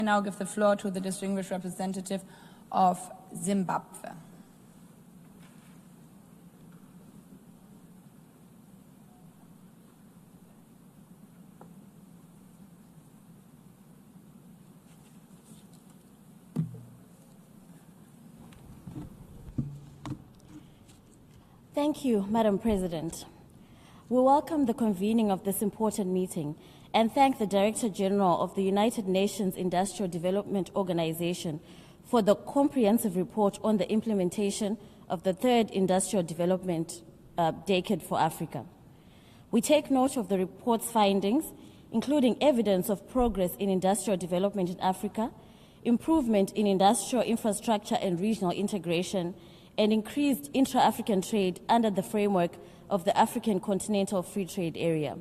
now give the floor to the distinguished representative of Zimbabwe. Thank you, Madam President. We welcome the convening of this important meeting and thank the Director General of the United Nations Industrial Development Organization for the comprehensive report on the implementation of the Third Industrial Development Decade for Africa. We take note of the report's findings, including evidence of progress in industrial development in Africa, improvement in industrial infrastructure and regional integration, and increased intra-African trade under the framework of the African Continental Free Trade Area.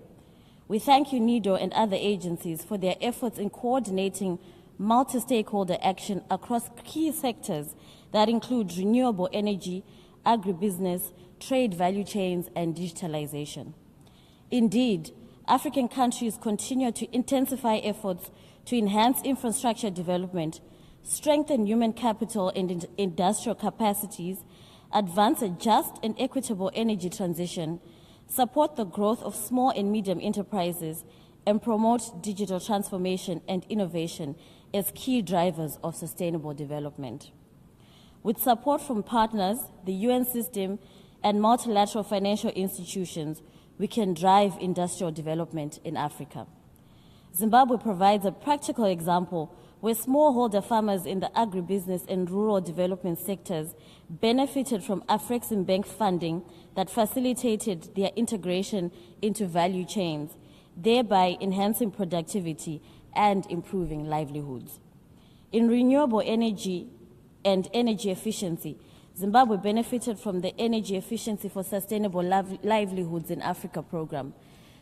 We thank UNIDO and other agencies for their efforts in coordinating multi-stakeholder action across key sectors that include renewable energy, agribusiness, trade value chains, and digitalization. Indeed, African countries continue to intensify efforts to enhance infrastructure development, strengthen human capital and industrial capacities, advance a just and equitable energy transition, support the growth of small and medium enterprises, and promote digital transformation and innovation as key drivers of sustainable development. With support from partners, the UN system, and multilateral financial institutions, we can drive industrial development in Africa. Zimbabwe provides a practical example where smallholder farmers in the agribusiness and rural development sectors benefited from Afreximbank funding that facilitated their integration into value chains, thereby enhancing productivity and improving livelihoods. In renewable energy and energy efficiency, Zimbabwe benefited from the Energy Efficiency for Sustainable Livelihoods in Africa program,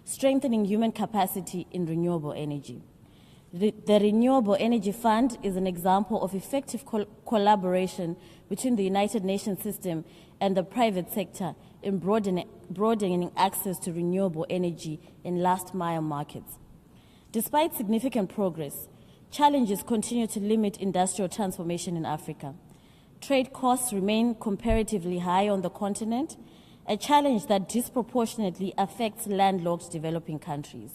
strengthening human capacity in renewable energy. The Renewable Energy Fund is an example of effective collaboration between the United Nations system and the private sector in broadening access to renewable energy in last-mile markets. Despite significant progress, challenges continue to limit industrial transformation in Africa. Trade costs remain comparatively high on the continent, a challenge that disproportionately affects landlocked developing countries.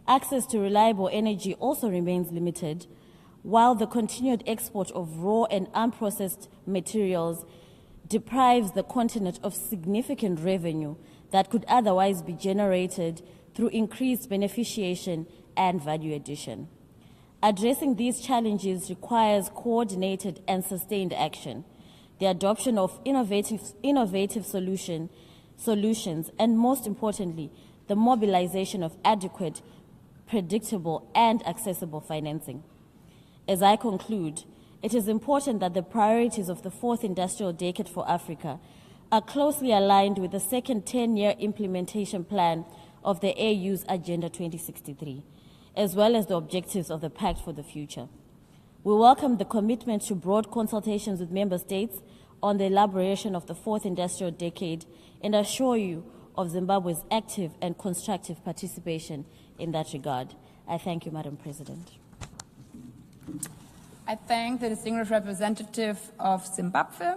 Access to reliable energy also remains limited, while the continued export of raw and unprocessed materials deprives the continent of significant revenue that could otherwise be generated through increased beneficiation and value addition. Addressing these challenges requires coordinated and sustained action, the adoption of innovative solutions, and most importantly, the mobilization of adequate, predictable, and accessible financing. As I conclude, it is important that the priorities of the Fourth Industrial Decade for Africa are closely aligned with the second 10-year implementation plan of the AU's Agenda 2063, as well as the objectives of the Pact for the Future. We welcome the commitment to broad consultations with member states on the elaboration of the Fourth Industrial Decade and assure you of Zimbabwe's active and constructive participation in that regard. I thank you, Madam President. I thank the distinguished representative of Zimbabwe.